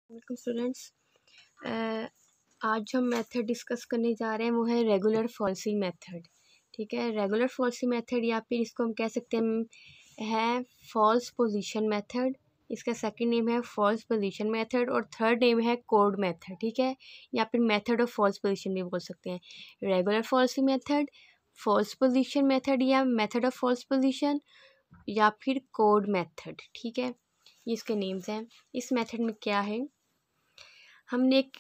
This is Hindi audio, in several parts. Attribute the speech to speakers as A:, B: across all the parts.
A: Welcome students. आज हम मेथड डिस्कस करने जा रहे हैं, वो है रेगुलर फॉल्सी मेथड। ठीक है, रेगुलर फॉल्सी मेथड या फिर इसको हम कह सकते हैं फॉल्स पोजीशन मेथड। इसका सेकंड नेम है फॉल्स पोजीशन मेथड और थर्ड नेम है कोड मेथड। ठीक है, या फिर मेथड ऑफ फॉल्स पोजीशन भी बोल सकते हैं। Regular falsi method, false position method या मेथड ऑफ फॉल्स पोजीशन या फिर कोड मेथड। ठीक है, ये इसके नेम्स हैं। इस मेथड में क्या है, हमने एक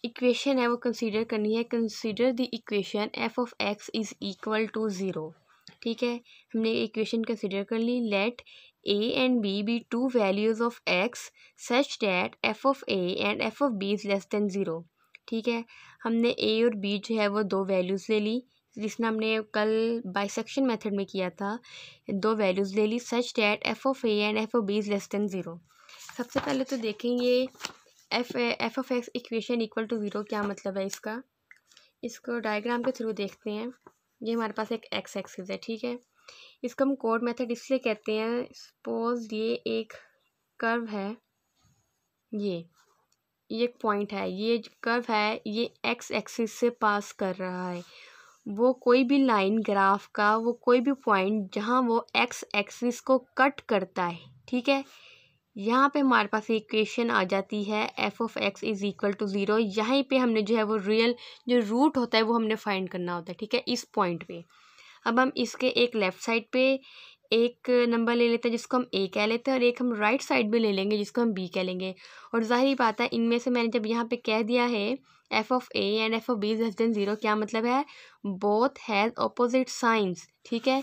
A: इक्वेशन है वो कंसीडर करनी है। Consider the equation f of x is equal to zero. ठीक है, हमने इक्वेशन कंसीडर कर ली। Let a and b two values of x such that f of a and f of b is less than zero. ठीक है, हमने ए और बी जो है वो दो वैल्यूज़ ले ली, जिसने हमने कल बाइसेक्शन मेथड में किया था। दो वैल्यूज़ ले ली such that f of a and f of b is less than zero. सबसे पहले तो देखेंगे f of x equation equal to zero क्या मतलब है इसका। इसको डायग्राम के थ्रू देखते हैं। ये हमारे पास एक एक्स एक्सिस है। ठीक है, इसको हम कोड मेथड इसलिए कहते हैं, सपोज ये एक कर्व है, ये एक पॉइंट है, ये कर्व है, ये एक्स एक्सिस से पास कर रहा है। वो कोई भी लाइन ग्राफ का वो कोई भी पॉइंट जहाँ वो एक्स एक्सिस को कट करता है। ठीक है, यहाँ पे हमारे पास इक्वेशन आ जाती है f of x is equal to zero. यहीं पे हमने जो है वो रियल जो रूट होता है वो हमने फाइंड करना होता है। ठीक है, इस पॉइंट पे अब हम इसके एक लेफ़्ट साइड पे एक नंबर ले लेते हैं जिसको हम ए कह लेते हैं, और एक हम राइट साइड पे ले लेंगे जिसको हम बी कह लेंगे। और जाहिर बात है, इनमें से मैंने जब यहाँ पे कह दिया है f of a and f of be less than zero, क्या मतलब है, बोथ हैज़ ऑपोजिट साइंस। ठीक है,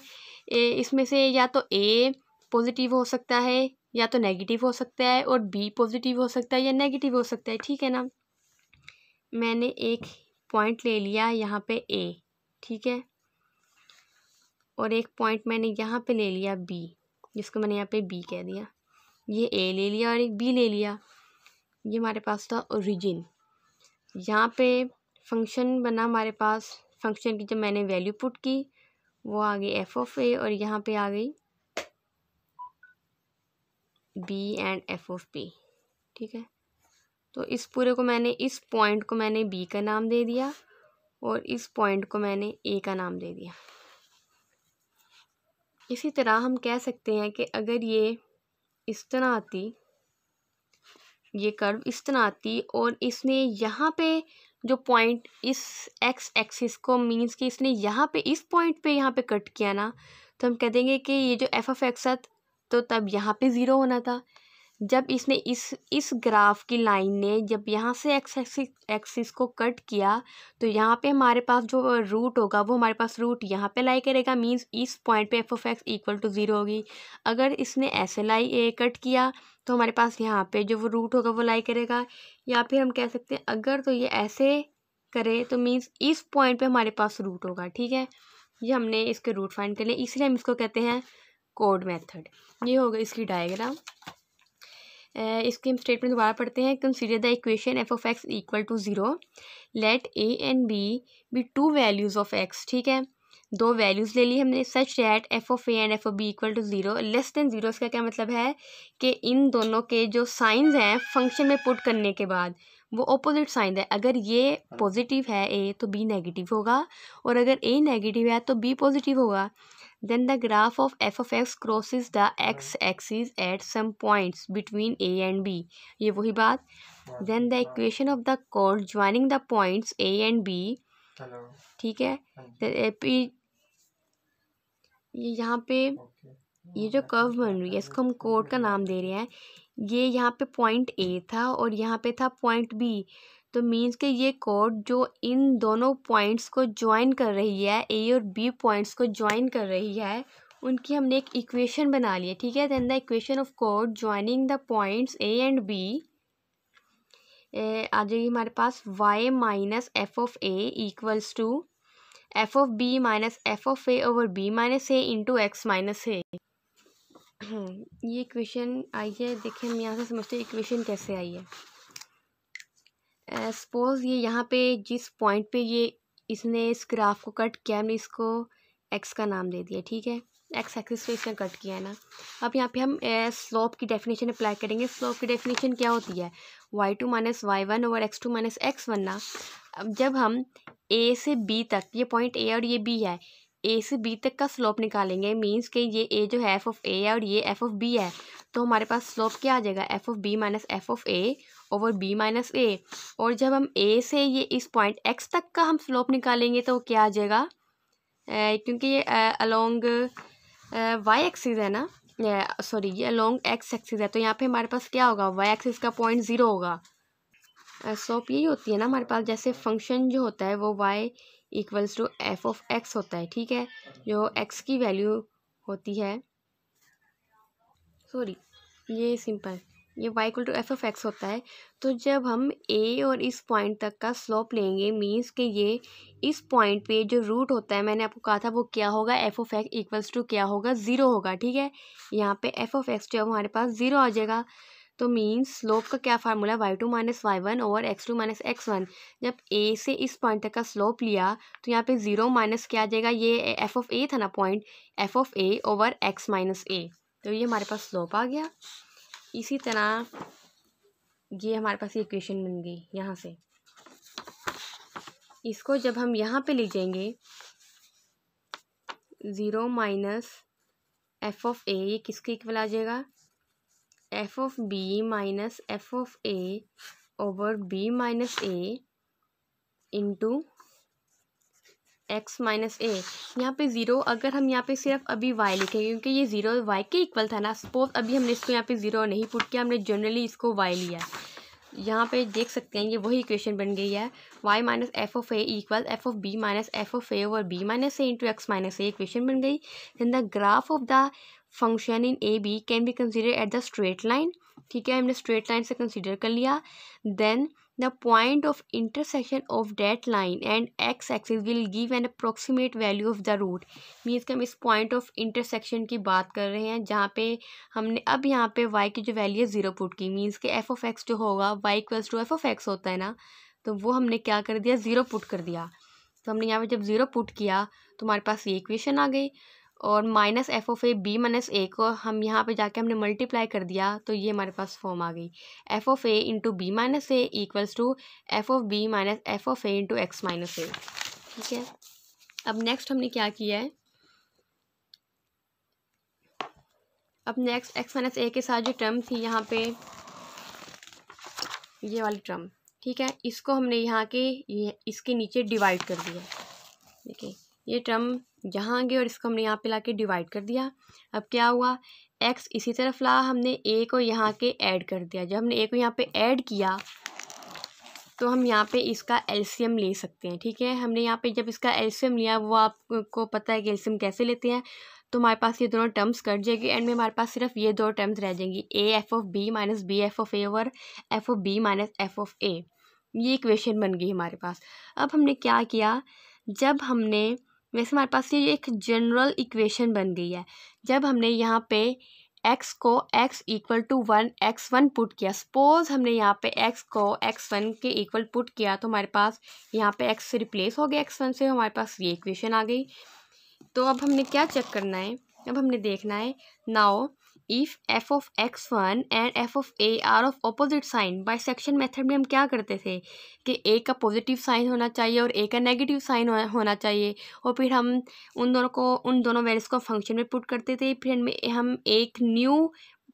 A: इसमें से या तो ए पॉजिटिव हो सकता है या तो नेगेटिव हो सकता है, और बी पॉजिटिव हो सकता है या नेगेटिव हो सकता है। ठीक है ना, मैंने एक पॉइंट ले लिया यहाँ पे ए, ठीक है, और एक पॉइंट मैंने यहाँ पे ले लिया बी, जिसको मैंने यहाँ पे बी कह दिया। ये ए ले लिया और एक बी ले लिया। ये हमारे पास था ओरिजिन। यहाँ पे फंक्शन बना हमारे पास, फंक्शन की जब मैंने वैल्यू पुट की वो आ गई एफ ऑफ ए, और यहाँ पे आ गई b and f of b. ठीक है, तो इस पूरे को मैंने, इस पॉइंट को मैंने बी का नाम दे दिया और इस पॉइंट को मैंने ए का नाम दे दिया। इसी तरह हम कह सकते हैं कि अगर ये इस तरह आती, ये कर्व इस तरह आती और इसने यहाँ पे जो पॉइंट इस एक्स एक्सिस को मीन्स कि इसने यहाँ पे इस पॉइंट पे यहाँ पे कट किया ना, तो हम कह देंगे कि ये जो एफ ऑफ एक्स है तो तब यहाँ पे ज़ीरो होना था। जब इसने इस ग्राफ की लाइन ने जब यहाँ से एक्स एक्सिस को कट किया तो यहाँ पे हमारे पास जो रूट होगा वो हमारे पास रूट यहाँ पे लाई करेगा, मींस इस पॉइंट पे f of x equal to zero होगी। अगर इसने ऐसे कट किया तो हमारे पास यहाँ पे जो वो रूट होगा वो लाई करेगा। या फिर हम कह सकते हैं अगर तो ये ऐसे करे तो मीन्स इस पॉइंट पे हमारे पास रूट होगा। ठीक है, ये हमने इसके रूट फाइंड कर लिए, इसलिए हम इसको कहते हैं कोड मेथड। ये होगा इसकी डायग्राम। इसकी हम स्टेटमेंट दोबारा पढ़ते हैं। Consider the equation f of x equal to zero, let a and b two values of x. ठीक है, दो वैल्यूज़ ले ली हमने such that f of a and f of b equal to zero less than zero. इसका क्या मतलब है कि इन दोनों के जो साइंस हैं फंक्शन में पुट करने के बाद वो ऑपोजिट साइन है। अगर ये पॉजिटिव है ए तो बी नेगेटिव होगा, और अगर ए नेगेटिव है तो बी पॉजिटिव होगा। Then the graph of f of x crosses the x-axis at some points between a and b. ये वही बात। Then the equation of the chord joining the points a and b. ठीक है, ये यहाँ पे ये जो कर्व बन रही है इसको हम कोड का नाम दे रहे हैं। ये यहाँ पे पॉइंट ए था और यहाँ पे था पॉइंट बी, तो मीन्स कि ये कोड जो इन दोनों पॉइंट्स को ज्वाइन कर रही है, ए और बी पॉइंट्स को ज्वाइन कर रही है, उनकी हमने एक इक्वेशन बना ली है। ठीक है, देन द इक्वेशन ऑफ कोड joining the points a and b आ जाएगी हमारे पास y minus F of a equals to F of B minus F of A over B minus A into x minus a. ये इक्वेशन आई है। देखिए हम यहाँ से समझते हैं इक्वेशन कैसे आई है। सपोज ये यहाँ पे जिस पॉइंट पे ये इसने इस ग्राफ को कट किया, हमने इसको एक्स का नाम दे दिया। ठीक है, एक्स एक्सिस पे इसने कट किया है ना। अब यहाँ पे हम स्लोप की डेफिनेशन अप्लाई करेंगे। स्लोप की डेफिनेशन क्या होती है, y2 minus y1 over x2 minus x1 ना। अब जब हम a से b तक, ये पॉइंट a और ये b है, a से b तक का स्लोप निकालेंगे, मीन्स कि ये a जो है f ऑफ a है और ये f ऑफ b है, तो हमारे पास स्लोप क्या आ जाएगा, f of b minus f of a over b minus a। और जब हम a से ये इस पॉइंट x तक का हम स्लोप निकालेंगे तो क्या आ जाएगा, क्योंकि ये अलोंग वाई एक्सिस है ना, सॉरी ये अलोंग एक्स एक्सिस है, तो यहाँ पे हमारे पास क्या होगा, वाई एक्सिस का पॉइंट 0 होगा। स्लोप यही होती है ना हमारे पास, जैसे फंक्शन जो होता है वो y equals to F of x होता है, ठीक है, जो x की वैल्यू होती है, सॉरी ये सिंपल, ये y equal to F of x होता है। तो जब हम a और इस पॉइंट तक का स्लोप लेंगे, मीन्स कि ये इस पॉइंट पे जो रूट होता है, मैंने आपको कहा था वो क्या होगा, f of x equals to क्या होगा, 0 होगा, ठीक है। यहाँ पे एफ ऑफ एक्स जो है हमारे पास 0 आ जाएगा। तो मीन्स स्लोप का क्या formula, y2 minus y1 over x2 minus x1। जब a से इस पॉइंट तक का स्लोप लिया तो यहाँ पे 0 माइनस क्या आ जाएगा, ये एफ ऑफ a था ना point, F of a over x minus a, तो ये हमारे पास स्लोप आ गया। इसी तरह ये हमारे पास इक्वेशन बन गई। यहाँ से इसको जब हम यहाँ पे ले जाएंगे, 0 माइनस एफ ऑफ a, ये किसके इक्वल आ जाएगा, F of B minus F of A over B minus A into x minus A. यहाँ पे 0, अगर हम यहाँ पे सिर्फ अभी y लिखेंगे, क्योंकि ये 0 y के इक्वल था ना, सपोज अभी हमने इसको यहाँ पे 0 नहीं पुट किया, हमने जनरली इसको y लिया, यहाँ पे देख सकते हैं ये वही इक्वेशन बन गई है, y minus F of a equal f of B minus F of A over B minus A into x minus a, equation बन गई। Then the graph of the function in a b can be consider at the straight line, ठीक है, हमने स्ट्रेट लाइन से कंसिडर कर लिया। Then the point of intersection of that line and x axis will give an approximate value of the root, means कि हम इस पॉइंट ऑफ इंटरसेक्शन की बात कर रहे हैं, जहाँ पे हमने अब यहाँ पे y की जो वैल्यू है 0 पुट की, मीन्स कि एफ ऑफ एक्स जो होगा y equals to F of x होता है ना, तो वो हमने क्या कर दिया, 0 पुट कर दिया। तो हमने यहाँ पे जब 0 पुट किया तो हमारे पास ये इक्वेशन आ गई, और minus F of A B minus A को हम यहाँ पे जाके हमने मल्टीप्लाई कर दिया, तो ये हमारे पास फॉर्म आ गई, F of A into B minus A equals to F of B minus F of A into x minus A, ठीक है। अब नेक्स्ट हमने क्या किया है, अब नेक्स्ट एक्स माइनस ए के साथ जो टर्म थी यहाँ पे, ये वाली टर्म, ठीक है, इसको हमने यहाँ के इसके नीचे डिवाइड कर दिया, देखिए ये टर्म यहाँ आ गई और इसको हमने यहाँ पे लाके डिवाइड कर दिया। अब क्या हुआ, x इसी तरफ ला, हमने a को यहाँ के ऐड कर दिया। जब हमने a को यहाँ पे ऐड किया तो हम यहाँ पे इसका एलसीएम ले सकते हैं, ठीक है। हमने यहाँ पे जब इसका एलसीएम लिया, वो आपको पता है कि एलसीएम कैसे लेते हैं, तो हमारे पास ये दोनों टर्म्स कट जाएगी, एंड में हमारे पास सिर्फ ये दो टर्म्स रह जाएंगी, a F of B minus B F of A over F of B minus F of A. ये इक्वेशन बन गई हमारे पास। अब हमने क्या किया, जब हमने, वैसे हमारे पास ये एक जनरल इक्वेशन बन गई है, जब हमने यहाँ पे x को x equal to 1 x1 put किया, सपोज हमने यहाँ पे x को x1 के इक्वल पुट किया, तो हमारे पास यहाँ पे x से रिप्लेस हो गया x1 से, हमारे पास ये इक्वेशन आ गई। तो अब हमने क्या चेक करना है, अब हमने देखना है, now if f of x1 and f of a are of opposite sign, bisection method में हम क्या करते थे कि ए का पॉजिटिव साइन होना चाहिए और ए का नेगेटिव साइन होना चाहिए, और फिर हम उन दोनों वैल्यूज़ को फंक्शन में पुट करते थे, फिर हम एक न्यू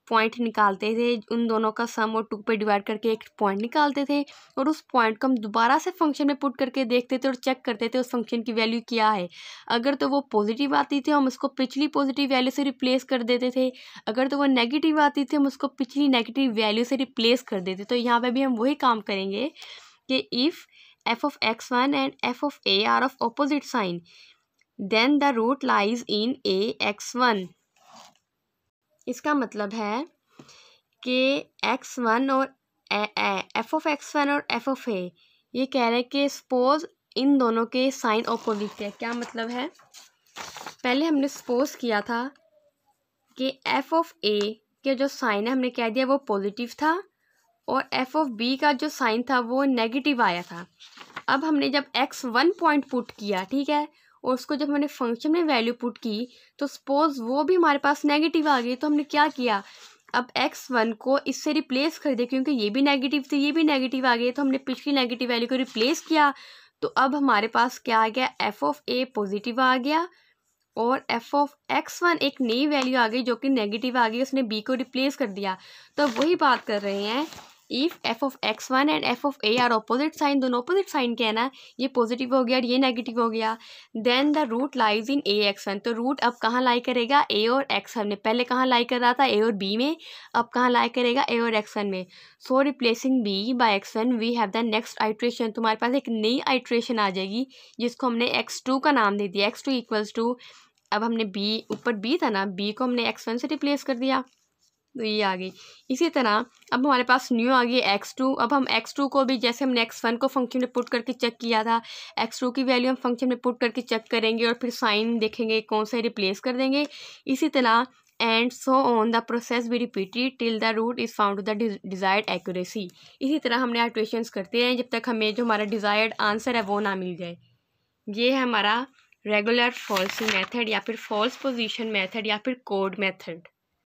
A: पॉइंट निकालते थे, उन दोनों का सम और 2 पे डिवाइड करके एक पॉइंट निकालते थे, और उस पॉइंट को हम दोबारा से फंक्शन में पुट करके देखते थे और चेक करते थे उस फंक्शन की वैल्यू क्या है। अगर तो वो पॉजिटिव आती थी हम उसको पिछली पॉजिटिव वैल्यू से रिप्लेस कर देते थे, अगर तो वो नेगेटिव आती थी हम उसको पिछली नेगेटिव वैल्यू से रिप्लेस कर देते। तो यहाँ पर भी हम वही काम करेंगे कि if f of x1 and f of a are of opposite sign, then the root lies in a x1। इसका मतलब है कि x1 और एफ ऑफ x1 और एफ ऑफ ए, ये कह रहे हैं कि सपोज इन दोनों के साइन ऑपोजिट है। क्या मतलब है, पहले हमने सपोज किया था कि एफ ऑफ ए के जो साइन है हमने कह दिया वो पॉजिटिव था, और एफ ऑफ बी का जो साइन था वो नेगेटिव आया था। अब हमने जब x1 पॉइंट पुट किया, ठीक है, और उसको जब हमने फंक्शन में वैल्यू पुट की तो सपोज वो भी हमारे पास नेगेटिव आ गई, तो हमने क्या किया, अब x1 को इससे रिप्लेस कर दिया, क्योंकि ये भी नेगेटिव थी ये भी नेगेटिव आ गई, तो हमने पिछली नेगेटिव वैल्यू को रिप्लेस किया। तो अब हमारे पास क्या आ गया, एफ ऑफ ए पॉजिटिव आ गया और एफ ऑफ x1 एक नई वैल्यू आ गई जो कि नेगेटिव आ गई, उसने b को रिप्लेस कर दिया। तो वही बात कर रहे हैं, if f of x1 and f of a are opposite sign, दोनों ऑपोजिट साइन के है ना, ये पॉजिटिव हो गया और ये नेगेटिव हो गया, then the root lies in a x1। तो रूट अब कहाँ लाई करेगा, a और x1 में। पहले कहाँ लाई कर रहा था, a और b में, अब कहाँ लाई करेगा, a और x1 में। So replacing b by x1 we have the next iteration. तुम्हारे पास एक नई आइट्रेशन आ जाएगी जिसको हमने x2 का नाम दे दिया, x2 इक्वल्स टू, अब हमने b, ऊपर b था ना, b को हमने x1 से रिप्लेस कर दिया, तो ये आ गई। इसी तरह अब हमारे पास न्यू आ गई x2। अब हम x2 को भी जैसे हमने x1 को फंक्शन में पुट करके चेक किया था, x2 की वैल्यू हम फंक्शन में पुट करके चेक करेंगे और फिर साइन देखेंगे कौन सा रिप्लेस कर देंगे। इसी तरह and so on the process be repeated till the root is found to the desired accuracy. इसी तरह हमने इटरेशंस करते हैं जब तक हमें जो हमारा डिज़ायर्ड आंसर है वो ना मिल जाए। ये है हमारा रेगुलर फॉल्सी मेथड या फिर फॉल्स पोजीशन मेथड या फिर कोड मेथड।